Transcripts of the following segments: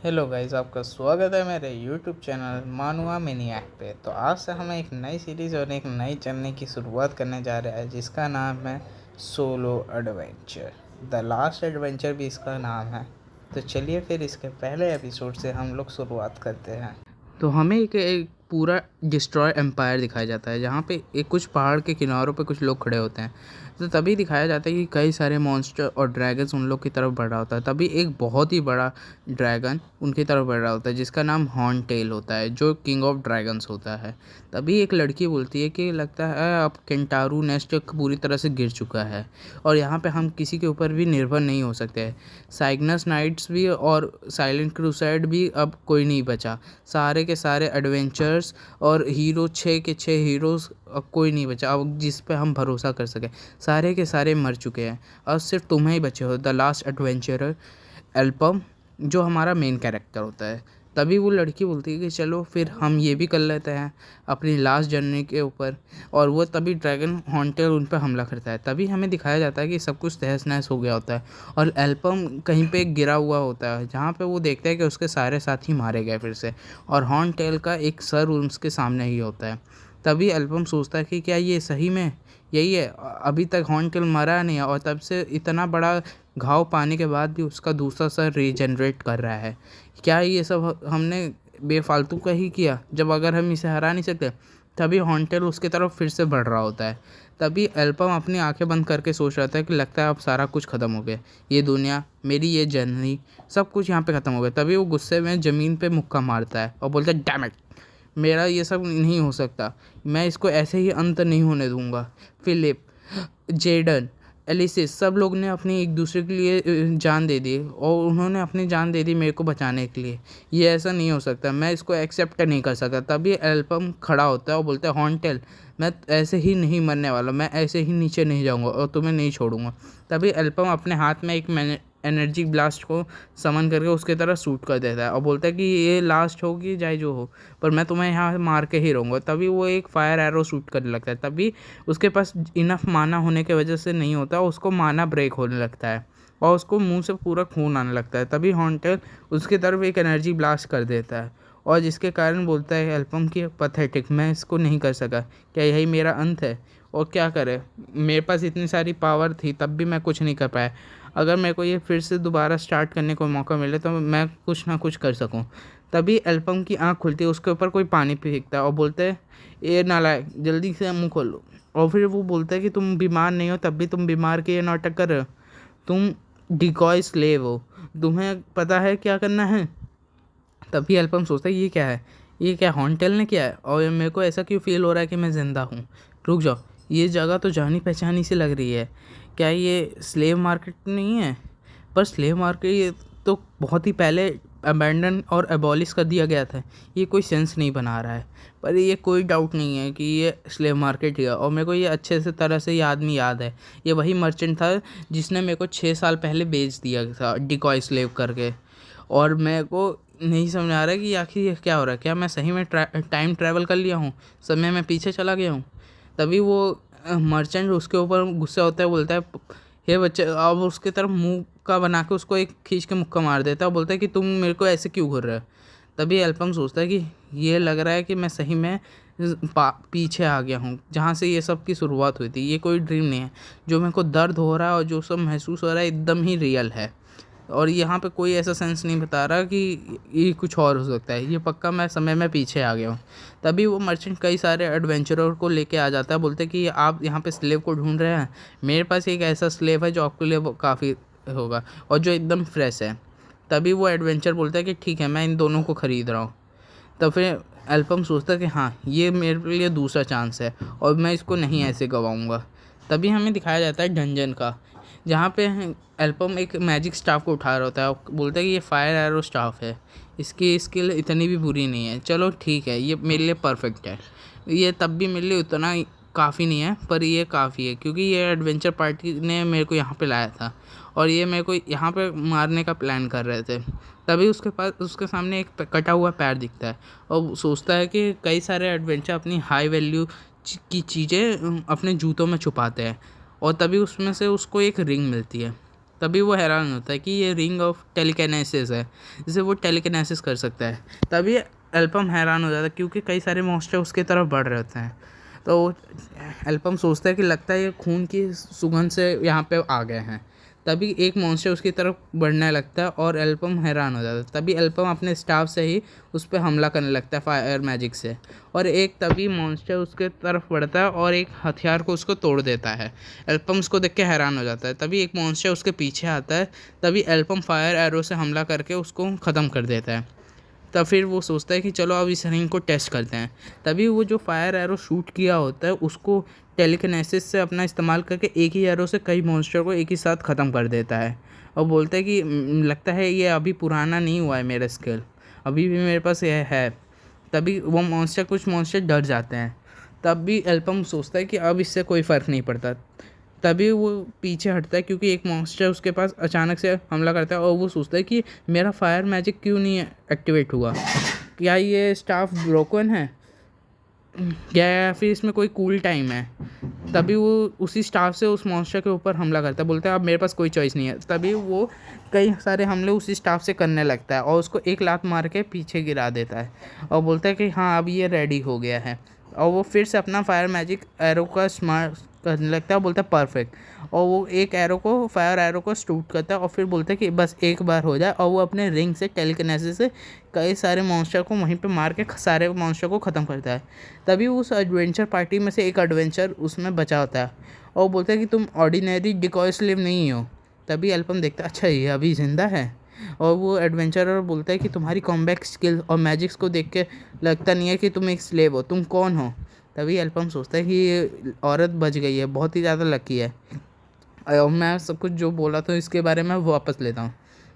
Hello guys, आपका स्वागत है मेरे यूट्यूब चैनल मानुआ मैनिएक पे। तो आज से हम एक नई सीरीज़ और एक नई जर्नी की शुरुआत करने जा रहे हैं जिसका नाम है solo adventure. The last adventure भी इसका नाम है। तो चलिए फिर इसके पहले एपिसोड से हम लोग शुरुआत करते हैं। तो हमें एक पूरा डिस्ट्रॉय एम्पायर दिखाया जाता है जहाँ पे एक कुछ पहाड़ के किनारों पे कुछ लोग खड़े होते हैं। तो तभी दिखाया जाता है कि कई सारे मॉन्स्टर और ड्रैगन्स उन लोग की तरफ बढ़ रहा होता है। तभी एक बहुत ही बड़ा ड्रैगन उनकी तरफ बढ़ रहा होता है जिसका नाम हॉर्न टेल होता है, जो किंग ऑफ ड्रैगन्स होता है। तभी एक लड़की बोलती है कि लगता है अब केंटारू नेस्ट पूरी तरह से गिर चुका है और यहाँ पे हम किसी के ऊपर भी निर्भर नहीं हो सकते। साइग्नस नाइट्स भी और साइलेंट क्रूसाइड भी अब कोई नहीं बचा। सारे के सारे एडवेंचर्स और हीरो 6 के 6 हीरोज़ अब कोई नहीं बचा अब जिस पे हम भरोसा कर सकें। सारे के सारे मर चुके हैं और सिर्फ तुम ही बचे हो, द लास्ट एडवेंचरर एल्पम, जो हमारा मेन कैरेक्टर होता है। तभी वो लड़की बोलती है कि चलो फिर हम ये भी कर लेते हैं अपनी लास्ट जर्नी के ऊपर। और वो तभी ड्रैगन हॉन्टर उन पर हमला करता है। तभी हमें दिखाया जाता है कि सब कुछ तहस नहस हो गया होता है और एल्पम कहीं पे गिरा हुआ होता है जहाँ पे वो देखता है कि उसके सारे साथी मारे गए फिर से, और हॉर्न टेल का एक सर उसके सामने ही होता है। तभी एल्बम सोचता है कि क्या ये सही में यही है, अभी तक हॉर्न टेल मरा नहीं है और तब से इतना बड़ा घाव पाने के बाद भी उसका दूसरा सर रीजनरेट कर रहा है। क्या ये सब हमने बेफालतू का ही किया जब अगर हम इसे हरा नहीं सकते। तभी हॉर्न टेल उसकी तरफ फिर से बढ़ रहा होता है। तभी एल्पम अपनी आंखें बंद करके सोच रहा था कि लगता है अब सारा कुछ ख़त्म हो गया, ये दुनिया, मेरी ये जर्नी, सब कुछ यहाँ पे ख़त्म हो गया। तभी वो गुस्से में ज़मीन पे मुक्का मारता है और बोलता है डैम इट, मेरा ये सब नहीं हो सकता, मैं इसको ऐसे ही अंत नहीं होने दूंगा। फिलिप, जेडन, एलिसिस, सब लोग ने अपनी एक दूसरे के लिए जान दे दी और उन्होंने अपनी जान दे दी मेरे को बचाने के लिए। ये ऐसा नहीं हो सकता, मैं इसको एक्सेप्ट नहीं कर सकता। तभी एल्बम खड़ा होता है और बोलता है हॉर्न टेल, मैं ऐसे ही नहीं मरने वाला, मैं ऐसे ही नीचे नहीं जाऊंगा और तुम्हें नहीं छोड़ूंगा। तभी एल्बम अपने हाथ में एक एनर्जी ब्लास्ट को समन करके उसके तरह शूट कर देता है और बोलता है कि ये लास्ट होगी चाहे जो हो, पर मैं तुम्हें यहाँ मार के ही रहूँगा। तभी वो एक फायर एरो शूट करने लगता है। तभी उसके पास इनफ माना होने की वजह से नहीं होता, उसको माना ब्रेक होने लगता है और उसको मुंह से पूरा खून आने लगता है। तभी हॉन्टेल उसकी तरफ एक एनर्जी ब्लास्ट कर देता है और जिसके कारण बोलता है एल्बम की पथेटिक, मैं इसको नहीं कर सका, क्या यही मेरा अंत है? और क्या करे, मेरे पास इतनी सारी पावर थी तब भी मैं कुछ नहीं कर पाया। अगर मेरे को ये फिर से दोबारा स्टार्ट करने को मौका मिले तो मैं कुछ ना कुछ कर सकूं। तभी एल्बम की आंख खुलती है, उसके ऊपर कोई पानी फेंकता है और बोलते हैं ये नालायक, जल्दी से मुंह खोलो। और फिर वो बोलता है कि तुम बीमार नहीं हो तब भी तुम बीमार के ये नाटक कर रहे हो, तुम डिकॉय स्लेव हो, तुम्हें पता है क्या करना है। तभी एल्बम सोचता है ये क्या है, ये क्या हॉन्टेल ने किया है और मेरे को ऐसा क्यों फील हो रहा है कि मैं ज़िंदा हूँ। रुक जाओ, ये जगह तो जानी पहचानी सी लग रही है, क्या ये स्लेव मार्केट नहीं है? पर स्लेव मार्केट ये तो बहुत ही पहले अबैंडन और एबॉलिश कर दिया गया था, ये कोई सेंस नहीं बना रहा है। पर ये कोई डाउट नहीं है कि ये स्लेव मार्केट ही है और मेरे को ये अच्छे से तरह से ये आदमी याद है। ये वही मर्चेंट था जिसने मेरे को 6 साल पहले बेच दिया था डिकॉय स्लेव करके। और मेरे को नहीं समझ आ रहा है कि आखिर ये क्या हो रहा है, क्या मैं सही में टाइम ट्रैवल कर लिया हूँ, समय में पीछे चला गया हूँ। तभी वो मर्चेंट उसके ऊपर गुस्सा होता है, बोलता है हे बच्चे, अब उसके तरफ मुंह का बना के उसको एक खींच के मुक्का मार देता है और बोलता है कि तुम मेरे को ऐसे क्यों घूर रहे हो। तभी एल्बम सोचता है कि ये लग रहा है कि मैं सही में पीछे आ गया हूँ जहाँ से ये सब की शुरुआत हुई थी, ये कोई ड्रीम नहीं है। जो मेरे को दर्द हो रहा है और जो सब महसूस हो रहा है एकदम ही रियल है और यहाँ पे कोई ऐसा सेंस नहीं बता रहा कि ये कुछ और हो सकता है, ये पक्का मैं समय में पीछे आ गया हूँ। तभी वो मर्चेंट कई सारे एडवेंचरर को लेके आ जाता है, बोलते कि आप यहाँ पे स्लेव को ढूंढ रहे हैं, मेरे पास एक ऐसा स्लेव है जो आपके लिए काफ़ी होगा और जो एकदम फ्रेश है। तभी वो एडवेंचर बोलता है कि ठीक है, मैं इन दोनों को ख़रीद रहा हूँ। तो फिर एल्बम सोचता है कि हाँ, ये मेरे लिए दूसरा चांस है और मैं इसको नहीं ऐसे गंवाऊँगा। तभी हमें दिखाया जाता है डंजन का, जहाँ पे एल्बम एक मैजिक स्टाफ को उठा रहा होता है और बोलता है कि ये फायर एरो स्टाफ है, इसकी स्किल इतनी भी बुरी नहीं है, चलो ठीक है, ये मेरे लिए परफेक्ट है। ये तब भी मेरे लिए उतना काफ़ी नहीं है पर ये काफ़ी है क्योंकि ये एडवेंचर पार्टी ने मेरे को यहाँ पे लाया था और ये मेरे को यहाँ पे मारने का प्लान कर रहे थे। तभी उसके पास उसके सामने एक कटा हुआ पैर दिखता है और सोचता है कि कई सारे एडवेंचर अपनी हाई वैल्यू की चीज़ें अपने जूतों में छुपाते हैं और तभी उसमें से उसको एक रिंग मिलती है। तभी वो हैरान होता है कि ये रिंग ऑफ टेलीकिनेसिस है, जिसे वो टेलीकिनेसिस कर सकता है। तभी एल्पम हैरान हो जाता है क्योंकि कई सारे मॉन्स्टर उसकी तरफ बढ़ रहे होते हैं। तो एल्पम सोचता है कि लगता है ये खून की सुगंध से यहाँ पे आ गए हैं। तभी एक मॉन्स्टर उसकी तरफ बढ़ने लगता है और एल्पम हैरान हो जाता है। तभी एल्पम अपने स्टाफ से ही उस पर हमला करने लगता है फायर मैजिक से, और एक तभी मॉन्स्टर उसके तरफ बढ़ता है और एक हथियार को उसको तोड़ देता है। एल्पम उसको देख के हैरान हो जाता है। तभी एक मॉन्स्टर उसके पीछे आता है। तभी एल्पम फायर एरो से हमला करके उसको ख़त्म कर देता है। तब फिर वो सोचता है कि चलो अब इस रिंग को टेस्ट करते हैं। तभी वो जो फायर एरो शूट किया होता है उसको टेलीकिनेसिस से अपना इस्तेमाल करके एक ही एरो से कई मॉन्स्टर को एक ही साथ ख़त्म कर देता है, और बोलता है कि लगता है ये अभी पुराना नहीं हुआ है मेरा स्किल, अभी भी मेरे पास यह है। तभी वो कुछ मॉन्स्टर डर जाते हैं। तब भी एल्पम सोचता है कि अब इससे कोई फ़र्क नहीं पड़ता। तभी वो पीछे हटता है क्योंकि एक मॉन्स्टर उसके पास अचानक से हमला करता है, और वो सोचता है कि मेरा फायर मैजिक क्यों नहीं एक्टिवेट हुआ, क्या ये स्टाफ ब्रोकन है क्या, या फिर इसमें कोई कूल टाइम है। तभी वो उसी स्टाफ से उस मॉन्स्टर के ऊपर हमला करता है, बोलता है अब मेरे पास कोई चॉइस नहीं है। तभी वो कई सारे हमले उसी स्टाफ से करने लगता है और उसको एक लात मार के पीछे गिरा देता है, और बोलता है कि हाँ अब ये रेडी हो गया है। और वो फिर से अपना फायर मैजिक एरो का स्मार्ट करने लगता है, बोलता है परफेक्ट, और वो एक एरो को फायर एरो को शूट करता है और फिर बोलता है कि बस एक बार हो जाए, और वो अपने रिंग से टेलीकिनेसिस से कई सारे मॉन्स्टर को वहीं पे मार के सारे मॉन्स्टर को ख़त्म करता है। तभी उस एडवेंचर पार्टी में से एक एडवेंचर उसमें बचा होता है, और बोलता है कि तुम ऑर्डिनरी डिकॉय स्लेव नहीं हो। तभी एल्पम देखता है अच्छा ये अभी ज़िंदा है, और वो एडवेंचरर बोलता है कि तुम्हारी कॉम्बैट स्किल और मैजिक्स को देख के लगता नहीं है कि तुम एक स्लेव हो, तुम कौन हो। तभी एल्पम सोचता है कि ये औरत बच गई है, बहुत ही ज़्यादा लकी है, और मैं सब कुछ जो बोला तो इसके बारे में वापस लेता हूँ।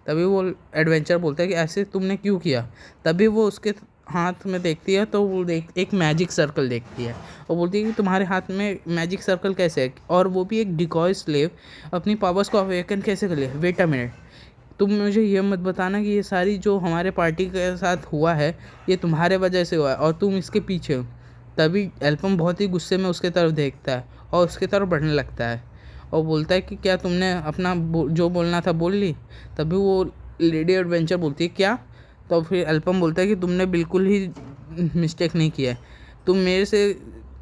तभी वो एडवेंचर बोलता है कि ऐसे तुमने क्यों किया। तभी वो उसके हाथ में देखती है तो वो एक मैजिक सर्कल देखती है, और बोलती है कि तुम्हारे हाथ में मैजिक सर्कल कैसे है, और वो भी एक डिकॉय स्लेव अपनी पावर्स को अवेकन कैसे कर ले। वेट अ मिनट, तुम मुझे ये मत बताना कि ये सारी जो हमारे पार्टी के साथ हुआ है ये तुम्हारे वजह से हुआ है और तुम इसके पीछे हो। तभी एल्पम बहुत ही गुस्से में उसके तरफ देखता है और उसके तरफ बढ़ने लगता है, और बोलता है कि क्या तुमने अपना जो बोलना था बोल ली। तभी वो लेडी एडवेंचर बोलती है क्या। तो फिर एल्पम बोलता है कि तुमने बिल्कुल ही मिस्टेक नहीं किया है, तुम मेरे से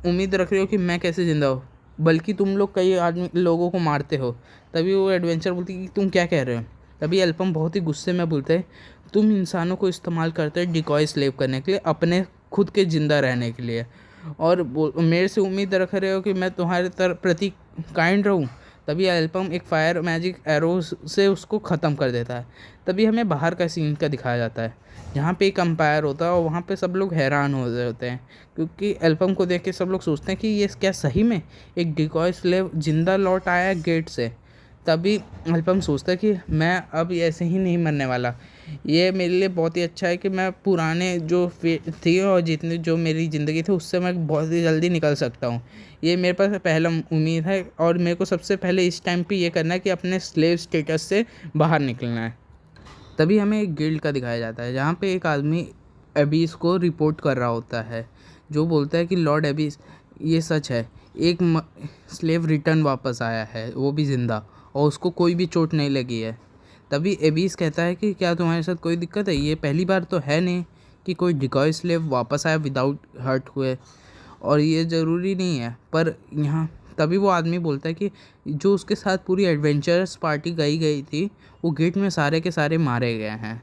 उम्मीद रख रहे हो कि मैं कैसे ज़िंदा हूँ, बल्कि तुम लोग कई आदमी लोगों को मारते हो। तभी वो एडवेंचर बोलती है कि तुम क्या कह रहे हो। तभी एल्पम बहुत ही गुस्से में बोलता है तुम इंसानों को इस्तेमाल करते हो डिकॉय स्लेव करने के लिए, अपने खुद के ज़िंदा रहने के लिए, और मेरे से उम्मीद रख रहे हो कि मैं तुम्हारे प्रति काइंड रहूं। तभी एल्पम एक फायर मैजिक एरो से उसको ख़त्म कर देता है। तभी हमें बाहर का सीन का दिखाया जाता है जहाँ पे एक अंपायर होता है, और वहाँ पे सब लोग हैरान हो रहे होते हैं क्योंकि एल्पम को देख के सब लोग सोचते हैं कि ये क्या सही में एक डिकॉय स्लेव जिंदा लौट आया है गेट से। तभी एल्पम सोचता है कि मैं अब ऐसे ही नहीं मरने वाला, ये मेरे लिए बहुत ही अच्छा है कि मैं पुराने जो थी और जितनी जो मेरी ज़िंदगी थी उससे मैं बहुत ही जल्दी निकल सकता हूँ। ये मेरे पास पहला उम्मीद है, और मेरे को सबसे पहले इस टाइम पे ये करना है कि अपने स्लेव स्टेटस से बाहर निकलना है। तभी हमें एक गिल्ड का दिखाया जाता है जहाँ पे एक आदमी एबीस को रिपोर्ट कर रहा होता है, जो बोलता है कि लॉर्ड एबीस ये सच है, एक स्लेव रिटर्न वापस आया है, वो भी ज़िंदा, और उसको कोई भी चोट नहीं लगी है। तभी एबीस कहता है कि क्या तुम्हारे साथ कोई दिक्कत है, ये पहली बार तो है नहीं कि कोई डिकॉय स्लेव वापस आया विदाउट हर्ट हुए, और ये ज़रूरी नहीं है पर यहाँ। तभी वो आदमी बोलता है कि जो उसके साथ पूरी एडवेंचरस पार्टी गई थी वो गेट में सारे के सारे मारे गए हैं।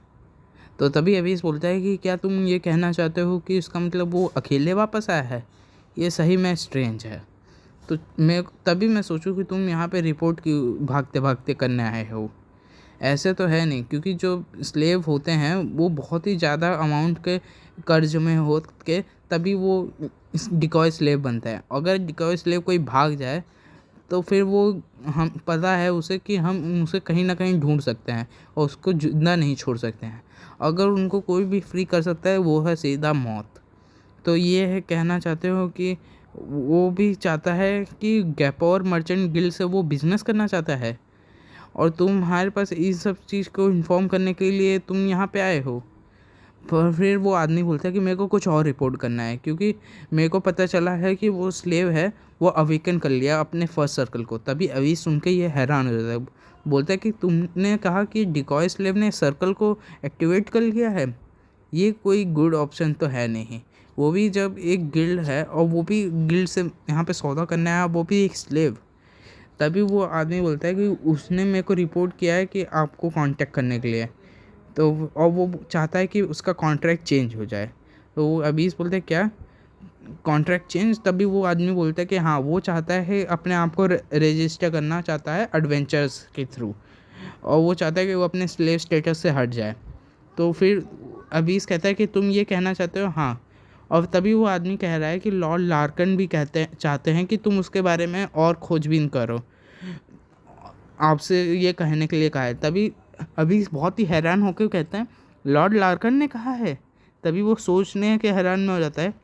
तो तभी एबीस बोलता है कि क्या तुम ये कहना चाहते हो कि इसका मतलब वो अकेले वापस आया है, ये सही में स्ट्रेंज है। तो मैं सोचूं कि तुम यहाँ पे रिपोर्ट की भागते भागते करने आए हो, ऐसे तो है नहीं, क्योंकि जो स्लेव होते हैं वो बहुत ही ज़्यादा अमाउंट के कर्ज में हो के तभी वो डिकॉय स्लेव बनता है। अगर डिकॉय स्लेव कोई भाग जाए तो फिर वो हम पता है उसे कि हम उसे कहीं ना कहीं ढूंढ सकते हैं और उसको जिंदा नहीं छोड़ सकते हैं। अगर उनको कोई भी फ्री कर सकता है वो है सीधा मौत। तो ये है कहना चाहते हो कि वो भी चाहता है कि गैपोर मर्चेंट गिल्ड से वो बिज़नेस करना चाहता है, और तुम्हारे पास इस सब चीज़ को इन्फॉर्म करने के लिए तुम यहाँ पे आए हो। पर फिर वो आदमी बोलता है कि मेरे को कुछ और रिपोर्ट करना है, क्योंकि मेरे को पता चला है कि वो स्लेव है वो अवेकन कर लिया अपने फर्स्ट सर्कल को। तभी अभी सुन के ये हैरान हो जाता है, बोलता है कि तुमने कहा कि डिकॉय स्लेव ने सर्कल को एक्टिवेट कर लिया है, ये कोई गुड ऑप्शन तो है नहीं। वो भी जब एक गिल्ड है और वो भी गिल्ड से यहाँ पे सौदा करने आया, वो भी एक स्लेव। तभी वो आदमी बोलता है कि उसने मेरे को रिपोर्ट किया है कि आपको कांटेक्ट करने के लिए, तो और वो चाहता है कि उसका कॉन्ट्रैक्ट चेंज हो जाए। तो वो अबीस बोलते हैं क्या कॉन्ट्रैक्ट चेंज? तभी वो आदमी बोलता है कि हाँ, वो चाहता है अपने आप को रजिस्टर करना चाहता है एडवेंचर्स के थ्रू, और वो चाहता है कि वो अपने स्लेव स्टेटस से हट जाए। तो फिर अबीस कहता है कि तुम ये कहना चाहते हो? हाँ। और तभी वो आदमी कह रहा है कि लॉर्ड लार्कन भी चाहते हैं कि तुम उसके बारे में और खोजबीन करो, आपसे ये कहने के लिए कहा है। तभी अभी बहुत ही हैरान होकर कहते हैं लॉर्ड लार्कन ने कहा है। तभी वो सोचने के हैरान में हो जाता है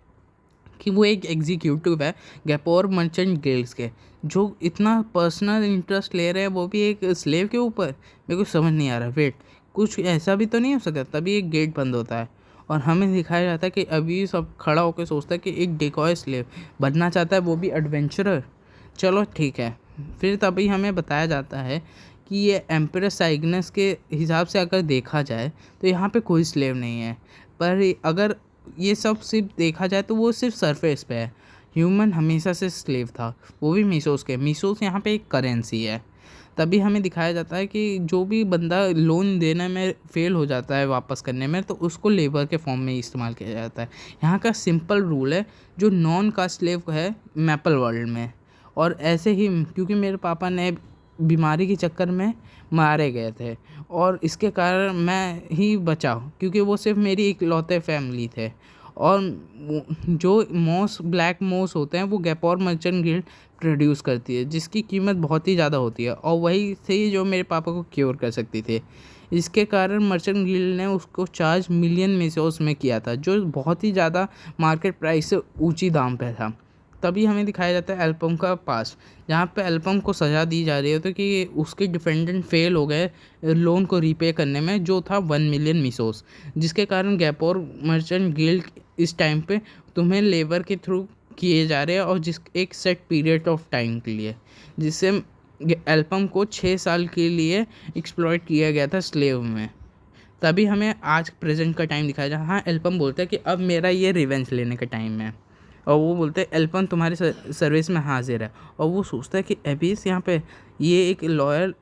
कि वो एक एग्जीक्यूटिव है गैपोर मर्चेंट गिल्ड्स के, जो इतना पर्सनल इंटरेस्ट ले रहे हैं वो भी एक स्लेव के ऊपर। मेरे को समझ नहीं आ रहा, वेट, कुछ ऐसा भी तो नहीं हो सकता। तभी एक गेट बंद होता है और हमें दिखाया जाता है कि अभी सब खड़ा होकर सोचता है कि एक डिकॉय स्लेव बनना चाहता है, वो भी एडवेंचरर। चलो ठीक है। फिर तभी हमें बताया जाता है कि ये एम्परर साइग्नस के हिसाब से अगर देखा जाए तो यहाँ पे कोई स्लेव नहीं है, पर अगर ये सब सिर्फ देखा जाए तो वो सिर्फ सरफेस पे है। ह्यूमन हमेशा से स्लेव था, वो भी मीसोस के। मीसोस यहाँ पे एक करेंसी है। तभी हमें दिखाया जाता है कि जो भी बंदा लोन देने में फेल हो जाता है वापस करने में, तो उसको लेबर के फॉर्म में इस्तेमाल किया जाता है। यहाँ का सिंपल रूल है, जो नॉन कास्ट स्लेव है मैपल वर्ल्ड में। और ऐसे ही क्योंकि मेरे पापा ने बीमारी के चक्कर में मारे गए थे और इसके कारण मैं ही बचा, क्योंकि वो सिर्फ मेरी इकलौते फैमिली थे। और जो मोस ब्लैक मोस होते हैं वो गैपोर मर्चेंट गिल्ड प्रोड्यूस करती है, जिसकी कीमत बहुत ही ज़्यादा होती है, और वही थी जो मेरे पापा को क्योर कर सकती थी। इसके कारण मर्चेंट गिल्ड ने उसको चार्ज मिलियन मीसोस में किया था, जो बहुत ही ज़्यादा मार्केट प्राइस से ऊंची दाम पे था। तभी हमें दिखाया जाता है एल्पम का पास, जहाँ पे एल्पम को सज़ा दी जा रही है तो कि उसके डिफेंडेंट फेल हो गए लोन को रीपे करने में, जो था 1 मिलियन मीसोस, जिसके कारण गैपोर मर्चेंट गिल्ड इस टाइम पे तुम्हें लेबर के थ्रू किए जा रहे हैं, और जिस एक सेट पीरियड ऑफ टाइम के लिए, जिससे एल्पम को 6 साल के लिए एक्सप्लॉइट किया गया था स्लेव में। तभी हमें आज प्रेजेंट का टाइम दिखाया जाए। हाँ, एल्पम बोलता है कि अब मेरा ये रिवेंज लेने का टाइम है, और वो बोलते हैं एल्पन तुम्हारे सर्विस में हाजिर है। और वो सोचता है कि एबिस यहाँ पे ये एक लॉयल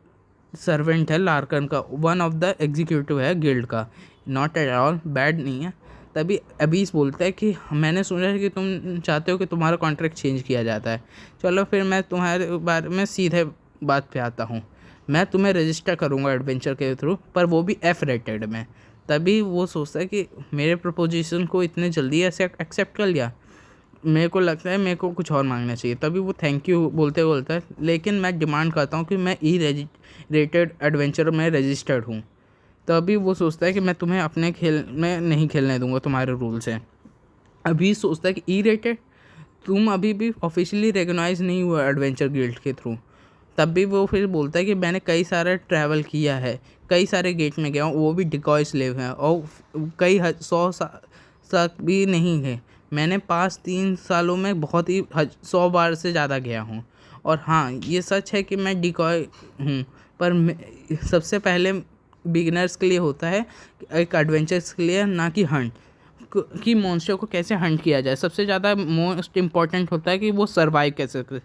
सर्वेंट है लार्कन का, वन ऑफ द एग्जीक्यूटिव है गिल्ड का, नॉट एट ऑल बैड नहीं है। तभी एबिस बोलता है कि मैंने सुना है कि तुम चाहते हो कि तुम्हारा कॉन्ट्रैक्ट चेंज किया जाता है। चलो फिर मैं तुम्हारे बारे में सीधे बात पे आता हूँ, मैं तुम्हें रजिस्टर करूँगा एडवेंचर के थ्रू, पर वो भी F रेटेड में। तभी वो सोचता है कि मेरे प्रपोजिशन को इतने जल्दी ऐसे एक्सेप्ट कर लिया, मेरे को लगता है मेरे को कुछ और मांगना चाहिए। तभी वो थैंक यू बोलते बोलता है, लेकिन मैं डिमांड करता हूँ कि मैं रेटेड एडवेंचर में रजिस्टर्ड हूँ। तभी वो सोचता है कि मैं तुम्हें अपने खेल में नहीं खेलने दूंगा तुम्हारे रूल से। अभी सोचता है कि रेटेड, तुम अभी भी ऑफिशियली रिकॉग्नाइज नहीं हुआ एडवेंचर गिल्ड के थ्रू। तब भी वो फिर बोलता है कि मैंने कई सारा ट्रैवल किया है, कई सारे गेट में गया हूँ, वो भी डिकॉय स्लेव हैं, और कई 100 तक भी नहीं है। मैंने 3 सालों में बहुत ही 100 बार से ज़्यादा गया हूँ। और हाँ, ये सच है कि मैं डिकॉय हूँ, पर सबसे पहले बिगिनर्स के लिए होता है एक एडवेंचर्स के लिए, ना कि हंट, कि मॉन्स्टर को कैसे हंट किया जाए। सबसे ज़्यादा मोस्ट इम्पॉर्टेंट होता है कि वो सर्वाइव कैसे करे।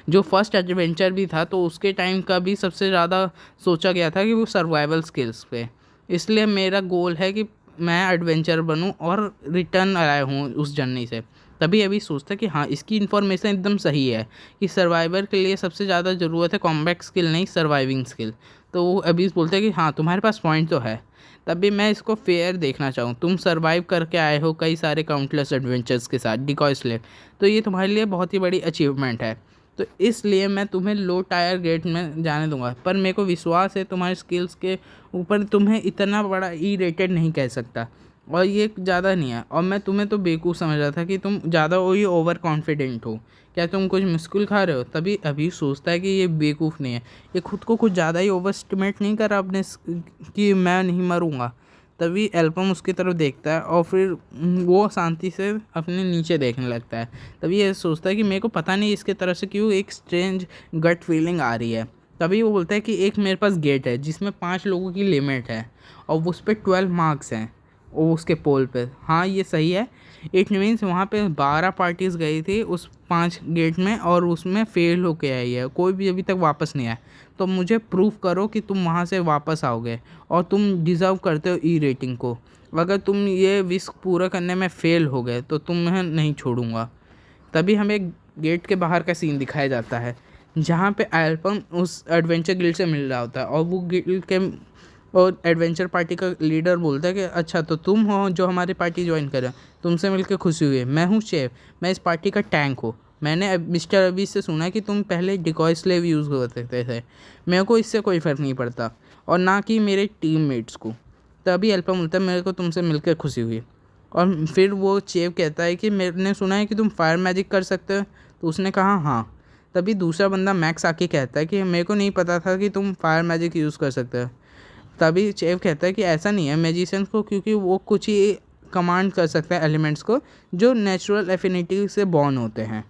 जो फर्स्ट एडवेंचर भी था तो उसके टाइम का भी सबसे ज़्यादा सोचा गया था कि वो सर्वाइवल स्किल्स पे। इसलिए मेरा गोल है कि मैं एडवेंचर बनूं और रिटर्न आया हूँ उस जर्नी से। तभी अभी सोचता है कि हाँ, इसकी इन्फॉर्मेशन एकदम सही है कि सर्वाइवर के लिए सबसे ज़्यादा ज़रूरत है कॉम्बैट स्किल, नहीं सर्वाइविंग स्किल। तो वो अभी बोलते हैं कि हाँ, तुम्हारे पास पॉइंट तो है। तभी मैं इसको फेयर देखना चाहूँ, तुम सर्वाइव करके आए हो कई सारे काउंटलेस एडवेंचर्स के साथ डिकॉय स्लेव, तो ये तुम्हारे लिए बहुत ही बड़ी अचीवमेंट है। तो इसलिए मैं तुम्हें लो टायर गेट में जाने दूंगा, पर मेरे को विश्वास है तुम्हारे स्किल्स के ऊपर, तुम्हें इतना बड़ा रेटेड नहीं कह सकता, और ये ज़्यादा नहीं है। और मैं तुम्हें तो बेवकूफ़ समझ रहा था कि तुम ज़्यादा वही ओवर कॉन्फिडेंट हो, क्या तुम कुछ मुश्किल खा रहे हो। तभी अभी सोचता है कि ये बेवकूफ़ नहीं है, ये खुद को कुछ ज़्यादा ही ओवर एस्टिमेट नहीं कर रहा अपने कि मैं नहीं मरूँगा। तभी एल्पम उसकी तरफ देखता है और फिर वो शांति से अपने नीचे देखने लगता है। तभी ये सोचता है कि मेरे को पता नहीं इसके तरफ से क्यों एक स्ट्रेंज गट फीलिंग आ रही है। तभी वो बोलता है कि एक मेरे पास गेट है जिसमें 5 लोगों की लिमिट है और उस पर 12 मार्क्स हैं वो उसके पोल पे। हाँ ये सही है। इट मीन्स वहाँ पे 12 पार्टीज गई थी उस 5 गेट में और उसमें फेल होके आई है, कोई भी अभी तक वापस नहीं आया। तो मुझे प्रूव करो कि तुम वहाँ से वापस आओगे और तुम डिज़र्व करते हो ई रेटिंग को। अगर तुम ये विश पूरा करने में फेल हो गए तो तुम्हें नहीं छोड़ूंगा। तभी हमें गेट के बाहर का सीन दिखाया जाता है जहाँ पे एल्पम उस एडवेंचर गिल्ड से मिल रहा होता है और वो गिल्ड के और एडवेंचर पार्टी का लीडर बोलता है कि अच्छा तो तुम हो जो हमारी पार्टी ज्वाइन कर रहे हो, तुमसे मिलकर खुशी हुई है। मैं हूँ चेव, मैं इस पार्टी का टैंक हूँ। मैंने मिस्टर अबीस से सुना कि तुम पहले डिकॉय स्लेव यूज़ करते थे। मेरे को इससे कोई फ़र्क नहीं पड़ता और ना कि मेरे टीममेट्स को। तभी एल्पम बोलता है मेरे को तुमसे मिलकर खुशी हुई। और फिर वो चेव कहता है कि मैंने सुना है कि तुम फायर मैजिक कर सकते हो। तो उसने कहा हाँ। तभी दूसरा बंदा मैक्स आके कहता है कि मेरे को नहीं पता था कि तुम फायर मैजिक यूज़ कर सकते हो। तभी चेव कहता है कि ऐसा नहीं है मैजिशियंस को, क्योंकि वो कुछ ही कमांड कर सकते हैं एलिमेंट्स को जो नेचुरल एफिनिटी से बॉर्न होते हैं।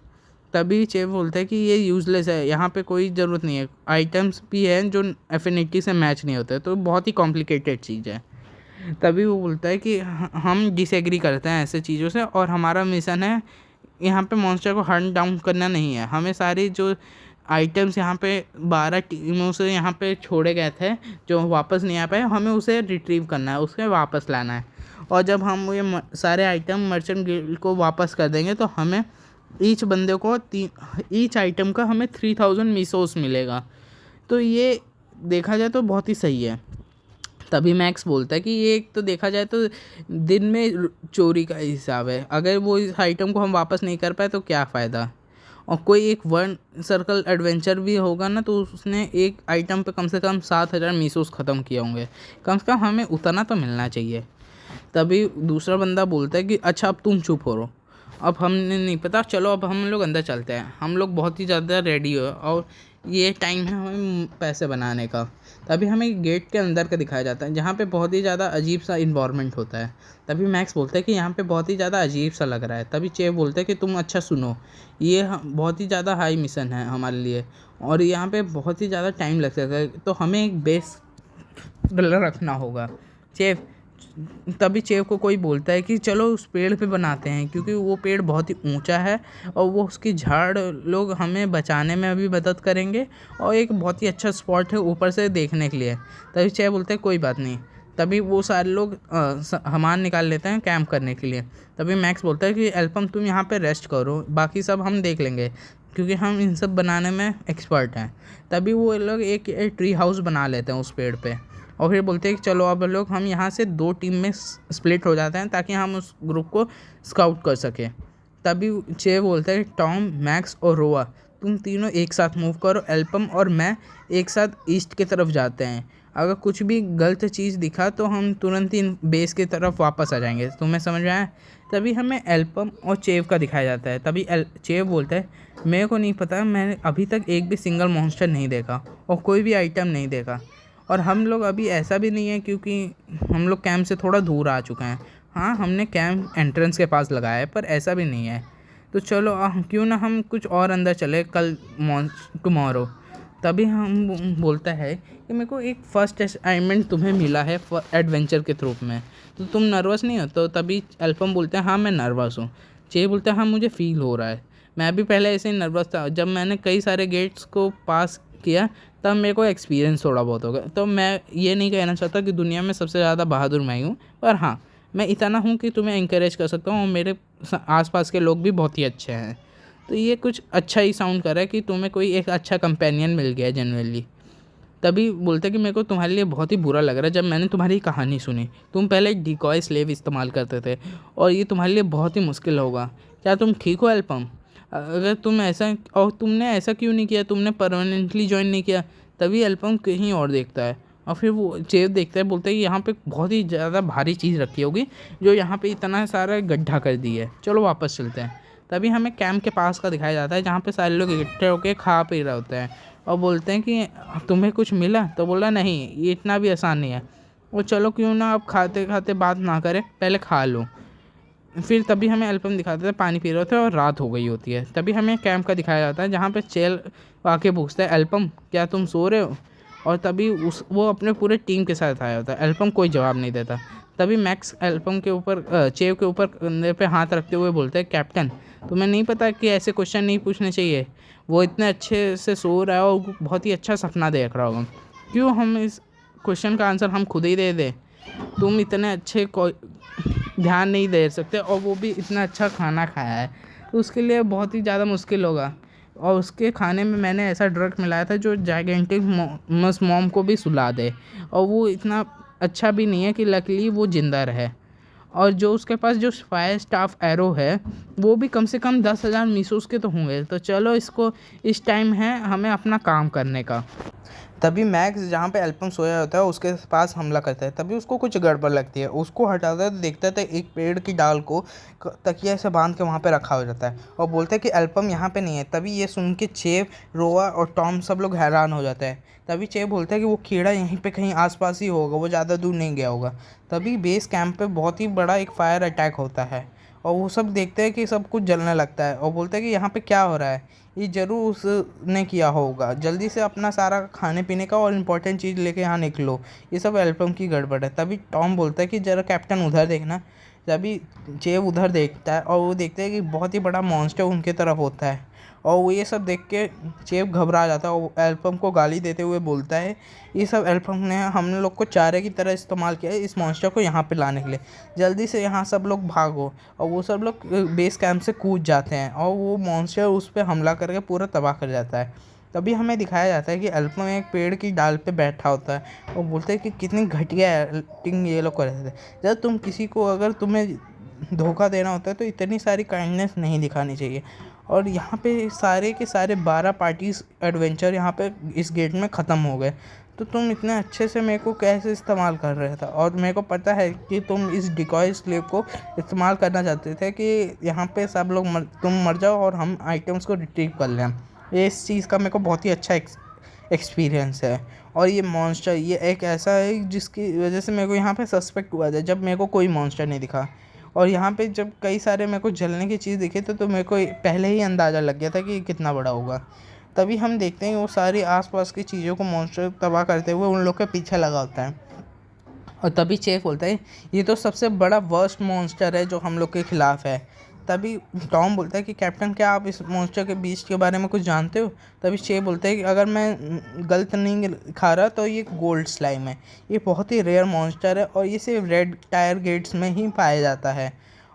तभी चेव बोलता है कि ये यूज़लेस है, यहाँ पे कोई ज़रूरत नहीं है। आइटम्स भी हैं जो एफिनिटी से मैच नहीं होते, तो बहुत ही कॉम्प्लिकेटेड चीज़ है। तभी वो बोलता है कि हम डिसएग्री करते हैं ऐसे चीज़ों से और हमारा मिशन है यहाँ पे मॉन्स्टर को हंट डाउन करना नहीं है। हमें सारी जो आइटम्स यहाँ पे 12 टीमों से यहाँ पे छोड़े गए थे जो वापस नहीं आ पाए, हमें उसे रिट्रीव करना है, उसे वापस लाना है। और जब हम ये सारे आइटम मर्चेंट गिल्ड को वापस कर देंगे तो हमें ईच बंदे को ईच आइटम का हमें 3000 मिसोस मिलेगा। तो ये देखा जाए तो बहुत ही सही है। तभी मैक्स बोलता है कि ये एक तो देखा जाए तो दिन में चोरी का हिसाब है, अगर वो इस आइटम को हम वापस नहीं कर पाए तो क्या फ़ायदा। और कोई एक वन सर्कल एडवेंचर भी होगा ना तो उसने एक आइटम पे कम से कम 7000 मीसोस ख़त्म किए होंगे, कम से कम हमें उतना तो मिलना चाहिए। तभी दूसरा बंदा बोलता है कि अच्छा अब तुम चुप हो रहो, अब हमने नहीं पता, चलो अब हम लोग अंदर चलते हैं। हम लोग बहुत ही ज़्यादा रेडी हो और ये टाइम है हमें पैसे बनाने का। तभी हमें गेट के अंदर का दिखाया जाता है जहाँ पे बहुत ही ज़्यादा अजीब सा इन्वायरमेंट होता है। तभी मैक्स बोलता है कि यहाँ पे बहुत ही ज़्यादा अजीब सा लग रहा है। तभी चेव बोलता है कि तुम अच्छा सुनो, ये बहुत ही ज़्यादा हाई मिशन है हमारे लिए और यहाँ पे बहुत ही ज़्यादा टाइम लग सकता है, तो हमें एक बेस रखना होगा। चेव तभी चेव को कोई बोलता है कि चलो उस पेड़ पे बनाते हैं, क्योंकि वो पेड़ बहुत ही ऊंचा है और वो उसकी झाड़ लोग हमें बचाने में भी मदद करेंगे और एक बहुत ही अच्छा स्पॉट है ऊपर से देखने के लिए। तभी चेव बोलते हैं कोई बात नहीं। तभी वो सारे लोग सामान निकाल लेते हैं कैंप करने के लिए। तभी मैक्स बोलता है कि एल्पम तुम यहाँ पे रेस्ट करो, बाकी सब हम देख लेंगे क्योंकि हम इन सब बनाने में एक्सपर्ट हैं। तभी वो लोग एक ट्री हाउस बना लेते हैं उस पेड़ पे और फिर बोलते हैं कि चलो अब लोग हम यहाँ से 2 टीम में स्प्लिट हो जाते हैं ताकि हम उस ग्रुप को स्काउट कर सकें। तभी चे बोलता है टॉम, मैक्स और रोआ तुम तीनों एक साथ मूव करो, एल्पम और मैं एक साथ ईस्ट की तरफ जाते हैं। अगर कुछ भी गलत चीज़ दिखा तो हम तुरंत ही बेस की तरफ वापस आ जाएंगे। तुम्हें समझ में आया? तभी हमें एल्पम और चेव का दिखाया जाता है। तभी चेव बोलता है मेरे को नहीं पता, मैंने अभी तक एक भी सिंगल मॉन्स्टर नहीं देखा और कोई भी आइटम नहीं देखा और हम लोग अभी ऐसा भी नहीं है क्योंकि हम लोग कैंप से थोड़ा दूर आ चुके हैं। हाँ हमने कैंप एंट्रेंस के पास लगाया है पर ऐसा भी नहीं है, तो चलो क्यों ना हम कुछ और अंदर चले कल टुमारो। तभी हम बोलता है कि मेरे को एक फ़र्स्ट असाइनमेंट तुम्हें मिला है एडवेंचर के थ्रू में, तो तुम नर्वस नहीं हो? तो तभी एल्पम बोलते हैं हाँ मैं नर्वस हूँ। चे बोलता है हाँ मुझे फील हो रहा है, मैं भी पहले ऐसे ही नर्वस था। जब मैंने कई सारे गेट्स को पास किया तब मेरे को एक्सपीरियंस थोड़ा बहुत हो गया। तो मैं ये नहीं कहना चाहता कि दुनिया में सबसे ज़्यादा बहादुर मैं हूँ, पर हाँ मैं इतना हूँ कि तुम्हें इंकरेज कर सकता हूँ और मेरे आसपास के लोग भी बहुत ही अच्छे हैं। तो ये कुछ अच्छा ही साउंड कर रहा है कि तुम्हें कोई एक अच्छा कंपेनियन मिल गया जनरली। तभी बोलते कि मेरे को तुम्हारे लिए बहुत ही बुरा लग रहा है जब मैंने तुम्हारी कहानी सुनी। तुम पहले डिकॉय स्लेव इस्तेमाल करते थे और ये तुम्हारे लिए बहुत ही मुश्किल होगा। क्या तुम ठीक हो एल्पम? अगर तुम ऐसा, और तुमने ऐसा क्यों नहीं किया, तुमने परमानेंटली ज्वाइन नहीं किया? तभी एल्पम कहीं और देखता है और फिर वो चेव देखता है, बोलता है कि यहाँ पे बहुत ही ज़्यादा भारी चीज़ रखी होगी जो यहाँ पे इतना सारा गड्ढा कर दी है, चलो वापस चलते हैं। तभी हमें कैंप के पास का दिखाया जाता है जहाँ पे सारे लोग इकट्ठे होकर खा पी रहे होते हैं और बोलते हैं कि तुम्हें कुछ मिला? तो बोला नहीं, ये इतना भी आसान नहीं है, और चलो क्यों ना अब खाते खाते बात ना करें, पहले खा लो। फिर तभी हमें एल्बम दिखाते थे पानी पी रहे होते हैं और रात हो गई होती है। तभी हमें कैंप का दिखाया जाता है जहाँ पे चेल आके पूछता है एल्बम क्या तुम सो रहे हो, और तभी वो अपने पूरे टीम के साथ आया होता है। एल्बम कोई जवाब नहीं देता। तभी मैक्स एल्बम के ऊपर चेव के ऊपर कंधे पे हाथ रखते हुए बोलते हैं कैप्टन तुम्हें नहीं पता कि ऐसे क्वेश्चन नहीं पूछने चाहिए, वो इतने अच्छे से सो रहा है और बहुत ही अच्छा सपना देख रहा होगा, क्यों हम इस क्वेश्चन का आंसर हम खुद ही दे दें। तुम इतने अच्छे ध्यान नहीं दे सकते और वो भी इतना अच्छा खाना खाया है, तो उसके लिए बहुत ही ज़्यादा मुश्किल होगा। और उसके खाने में मैंने ऐसा ड्रग मिलाया था जो जाइगेंटिक मस मॉम को भी सुला दे, और वो इतना अच्छा भी नहीं है कि लकीली वो जिंदा रहे। और जो उसके पास जो फायर स्टाफ एरो है वो भी कम से कम 10,000 मीसोस के तो होंगे। तो चलो इसको इस टाइम है हमें अपना काम करने का। तभी मैक्स जहाँ पे एल्बम सोया होता है उसके पास हमला करता है। तभी उसको कुछ गड़बड़ लगती है, उसको हटाता है तो देखता है तो एक पेड़ की डाल को तकिया से बांध के वहाँ पे रखा हो जाता है और बोलता है कि एल्बम यहाँ पे नहीं है। तभी ये सुन के चेव, रोआ और टॉम सब लोग हैरान हो जाते हैं। तभी चेव बोलता है कि वो कीड़ा यहीं पे कहीं आसपास ही होगा, वो ज़्यादा दूर नहीं गया होगा। तभी बेस कैंप पे बहुत ही बड़ा एक फायर अटैक होता है और वो सब देखते हैं कि सब कुछ जलने लगता है और बोलते हैं कि यहाँ पे क्या हो रहा है, ये ज़रूर उसने किया होगा, जल्दी से अपना सारा खाने पीने का और इम्पोर्टेंट चीज़ लेके यहाँ निकलो, ये सब एल्बम की गड़बड़ है। तभी टॉम बोलता है कि ज़रा कैप्टन उधर देखना। तभी जेब उधर देखता है और वो देखते हैं कि बहुत ही बड़ा मॉन्स्टर उनके तरफ होता है और वो ये सब देख के जेब घबरा जाता है और एल्बम को गाली देते हुए बोलता है ये सब एल्बम ने हम लोग को चारे की तरह इस्तेमाल किया है इस मॉन्स्टर को यहाँ पे लाने के लिए, जल्दी से यहाँ सब लोग भागो। और वो सब लोग बेस कैंप से कूद जाते हैं और वो मॉन्स्टर उस पर हमला करके पूरा तबाह कर जाता है। तभी हमें दिखाया जाता है कि एल्बम एक पेड़ की डाल पे बैठा होता है और बोलते हैं कि कितनी घटिया एक्टिंग ये लोग कर रहे थे। जब तुम किसी को अगर तुम्हें धोखा देना होता है तो इतनी सारी काइंडनेस नहीं दिखानी चाहिए। और यहाँ पे सारे के सारे 12 पार्टीज एडवेंचर यहाँ पे इस गेट में ख़त्म हो गए, तो तुम इतने अच्छे से मेरे को कैसे इस्तेमाल कर रहे थे। और मेरे को पता है कि तुम इस डिकॉय स्लेव को इस्तेमाल करना चाहते थे कि यहाँ पे सब लोग तुम मर जाओ और हम आइटम्स को रिट्रीव कर लें। ये इस चीज़ का मेरे को बहुत ही अच्छा एक्सपीरियंस है। और ये मॉन्स्टर ये एक ऐसा है जिसकी वजह से मेरे को यहाँ पे सस्पेक्ट हुआ था जब मेरे को कोई मॉन्स्टर नहीं दिखा। और यहाँ पे जब कई सारे मेरे को जलने की चीज़ दिखे तो मेरे को पहले ही अंदाज़ा लग गया था कि कितना बड़ा होगा। तभी हम देखते हैं वो सारी आसपास की चीज़ों को मॉन्स्टर तबाह करते हुए उन लोग के पीछे लगा होता है। और तभी चेफ बोलता है ये तो सबसे बड़ा वर्स्ट मॉन्स्टर है जो हम लोग के ख़िलाफ़ है। तभी टॉम बोलता है कि कैप्टन क्या आप इस मॉन्स्टर के बीच के बारे में कुछ जानते हो। तभी चेफ बोलता है कि अगर मैं गलत नहीं खा रहा तो ये गोल्ड स्लाइम है, ये बहुत ही रेयर मॉन्स्टर है और ये सिर्फ रेड टायर गेट्स में ही पाया जाता है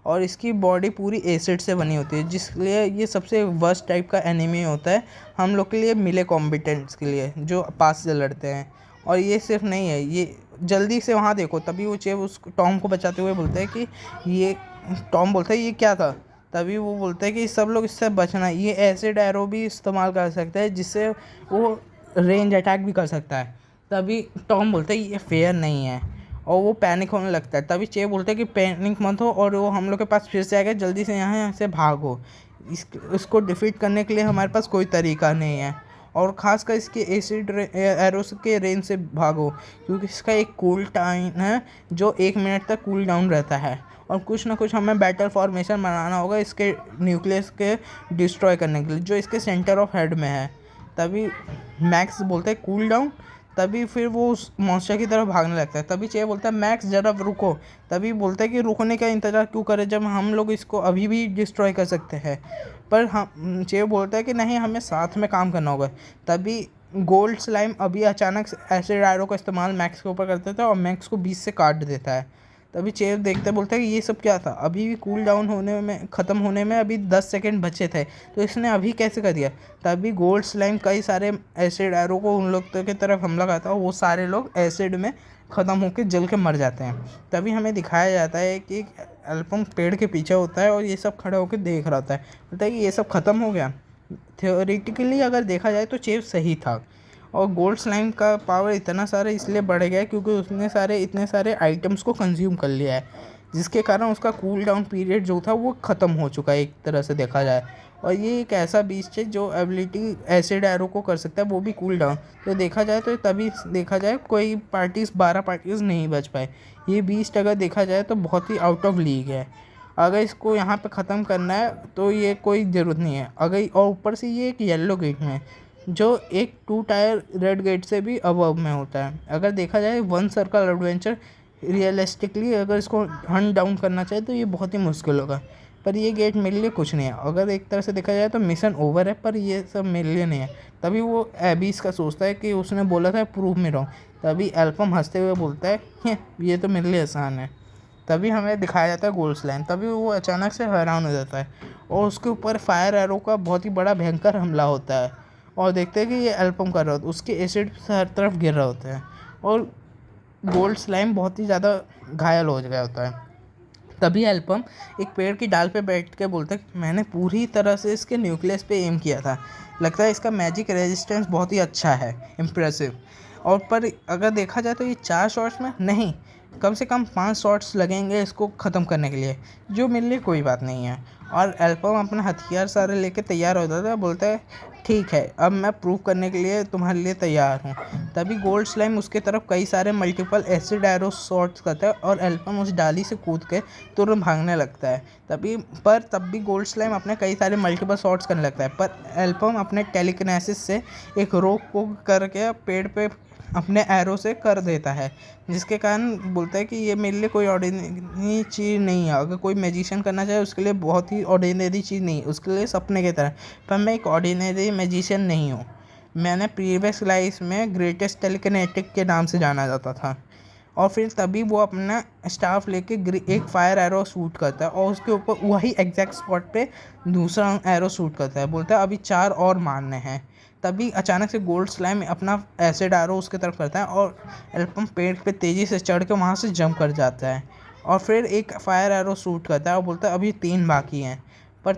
और इसकी बॉडी पूरी एसिड से बनी होती है, जिसलिए ये सबसे वर्स्ट टाइप का एनिमी होता है हम लोग के लिए मिले कॉम्बिटेंट्स के लिए जो पास से लड़ते हैं। और ये सिर्फ नहीं है, ये जल्दी से वहाँ देखो। तभी वो चेव उस टॉम को बचाते हुए बोलता है कि ये, टॉम बोलता है ये क्या था। तभी वो बोलता है कि सब लोग इससे बचना, ये एसिड एरो भी इस्तेमाल कर सकता है जिससे वो रेंज अटैक भी कर सकता है। तभी टॉम बोलता है ये फेयर नहीं है और वो पैनिक होने लगता है। तभी चे बोलते हैं कि पैनिक मत हो और वो हम लोग के पास फिर से आएगा, जल्दी से यहाँ से भागो, इसको डिफीट करने के लिए हमारे पास कोई तरीका नहीं है और ख़ासकर इसके एसिड एरोस के रेंज से भागो क्योंकि इसका एक कूल टाइम है जो 1 मिनट तक कूल डाउन रहता है और कुछ ना कुछ हमें बैटल फॉर्मेशन बनाना होगा इसके न्यूक्लियस के डिस्ट्रॉय करने के लिए जो इसके सेंटर ऑफ हेड में है। तभी मैक्स बोलता है कूल डाउन। तभी फिर वो उस मॉन्स्टर की तरफ भागने लगता है। तभी चे बोलता है मैक्स ज़रा रुको। तभी बोलता है कि रुकने का इंतज़ार क्यों करें जब हम लोग इसको अभी भी डिस्ट्रॉय कर सकते हैं। पर हम चे बोलता है कि नहीं हमें साथ में काम करना होगा। तभी गोल्ड स्लाइम अभी अचानक एसिड एरो का इस्तेमाल मैक्स के ऊपर करता था और मैक्स को बीच से काट देता है। तभी चेव देखते बोलता है कि ये सब क्या था, अभी भी कूल डाउन होने में ख़त्म होने में अभी 10 सेकंड बचे थे तो इसने अभी कैसे कर दिया। तभी गोल्ड स्लाइम कई सारे एसिड एरो को उन लोग की तरफ हमला करता है और वो सारे लोग एसिड में ख़त्म होकर जल के मर जाते हैं। तभी हमें दिखाया जाता है कि एल्बम पेड़ के पीछे होता है और ये सब खड़े होकर देख रहा होता है, बोलता है कि ये सब ख़त्म हो गया। थियोरेटिकली अगर देखा जाए तो चेव सही था और गोल्ड स्लाइम का पावर इतना सारा इसलिए बढ़ गया क्योंकि उसने इतने सारे आइटम्स को कंज्यूम कर लिया है जिसके कारण उसका कूल डाउन पीरियड जो था वो ख़त्म हो चुका है एक तरह से देखा जाए। और ये एक ऐसा बीस्ट है जो एबिलिटी एसिड एरो को कर सकता है, वो भी कूल डाउन। तो देखा जाए तो तभी देखा जाए कोई पार्टीज़ 12 पार्टीज़ नहीं बच पाए। ये बीस्ट अगर देखा जाए तो बहुत ही आउट ऑफ लीग है। अगर इसको यहाँ पे ख़त्म करना है तो ये कोई ज़रूरत नहीं है। अगर और ऊपर से ये एक येलो गेट में है जो एक 2 टायर रेड गेट से भी अबव में होता है। अगर देखा जाए वन सर्कल एडवेंचर रियलिस्टिकली अगर इसको हंट डाउन करना चाहे तो ये बहुत ही मुश्किल होगा, पर ये गेट मेरे लिए कुछ नहीं है। अगर एक तरह से देखा जाए तो मिशन ओवर है, पर ये सब मेरे लिए नहीं है। तभी वो एबीस का सोचता है कि उसने बोला था प्रूव मी रॉन्ग। तभी एल्फम हंसते हुए बोलता है ये तो मेरे लिए आसान है। तभी हमें दिखाया जाता है गोल्ड स्लाइम। तभी वो अचानक से हैरान हो जाता है और उसके ऊपर फायर एरो का बहुत ही बड़ा भयंकर हमला होता है और देखते हैं कि ये एल्फम कर रहा होता है। उसके एसिड हर तरफ गिर रहे होते हैं और गोल्ड स्लाइम बहुत ही ज़्यादा घायल हो गया होता है। तभी एल्फम एक पेड़ की डाल पे बैठ के बोलता है कि मैंने पूरी तरह से इसके न्यूक्लियस पे एम किया था, लगता है इसका मैजिक रेजिस्टेंस बहुत ही अच्छा है, इम्प्रेसिव। और पर अगर देखा जाए तो ये 4 शॉट्स में नहीं, कम से कम 5 शॉट्स लगेंगे इसको ख़त्म करने के लिए, जो मेरे लिए कोई बात नहीं है। और एल्फम अपना हथियार सारे लेके तैयार हो जाता है, बोलता है ठीक है अब मैं प्रूव करने के लिए तुम्हारे लिए तैयार हूँ। तभी गोल्ड स्लाइम उसके तरफ कई सारे मल्टीपल एसिड एरो शॉट्स करता है और एल्फम उस डाली से कूद के तुरंत भागने लगता है। तब भी गोल्ड स्लाइम अपने कई सारे मल्टीपल शॉट्स करने लगता है, पर एल्फम अपने टेलीकिनेसिस से एक रोक को करके पेड़ पे अपने एरो से कर देता है, जिसके कारण बोलता है कि ये मेरे लिए कोई ऑर्डिनरी चीज़ नहीं है। अगर कोई मैजिशियन करना चाहे उसके लिए बहुत ही ऑर्डिनरी चीज़ नहीं, उसके लिए सपने की तरह। पर मैं एक ऑर्डिनरी मैजिशियन नहीं हूँ। मैंने प्रीवियस लाइफ में ग्रेटेस्ट टेलीकिनेटिक के नाम से जाना जाता था। और फिर तभी वो अपना स्टाफ लेके एक फायर एरो शूट करता है और उसके ऊपर वही एग्जैक्ट स्पॉट पे दूसरा एरो शूट करता है। बोलता है अभी 4 और मारने हैं। तभी अचानक से गोल्ड स्लाइम अपना एसिड एरो उसके तरफ करता है और एल्फम पेड़ पे तेज़ी से चढ़ के वहाँ से जंप कर जाता है और फिर एक फायर एरो शूट करता है और बोलता है अभी 3 बाकी हैं। पर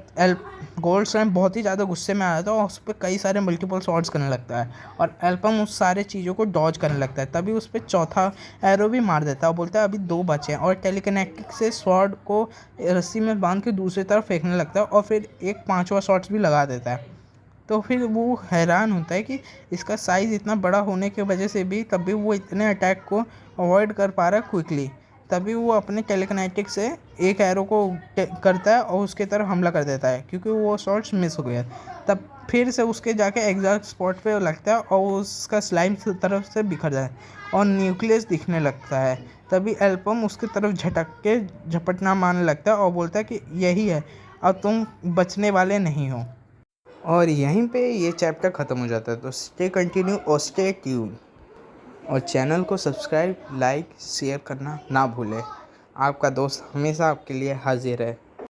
गोल्ड स्लाइम बहुत ही ज़्यादा गुस्से में आ जाता है और उस पर कई सारे मल्टीपल शॉट्स करने लगता है और एल्फम उस सारे चीज़ों को डॉज करने लगता है। तभी उस पर चौथा एरो भी मार देता है और बोलता है अभी 2 बचे हैं और टेलीकिनेटिक से स्वॉर्ड को रस्सी में बांध के दूसरी तरफ फेंकने लगता है और फिर एक 5वां शॉट्स भी लगा देता है। तो फिर वो हैरान होता है कि इसका साइज़ इतना बड़ा होने की वजह से भी तब भी वो इतने अटैक को अवॉइड कर पा रहा है क्विकली। तभी वो अपने टेलीकिनेटिक से एक एरो को करता है और उसके तरफ हमला कर देता है क्योंकि वो शॉट्स मिस हो गया। तब फिर से उसके जाके एग्जैक्ट स्पॉट पे लगता है और उसका स्लाइम तरफ से बिखर जाए और न्यूक्लियस दिखने लगता है। तभी एल्फम उसकी तरफ झटक के झपटना मारने लगता है और बोलता है कि यही है, अब तुम बचने वाले नहीं हो। और यहीं पे ये चैप्टर ख़त्म हो जाता है। तो स्टे कंटिन्यू और स्टे ट्यून और चैनल को सब्सक्राइब, लाइक, शेयर करना ना भूलें। आपका दोस्त हमेशा आपके लिए हाजिर है।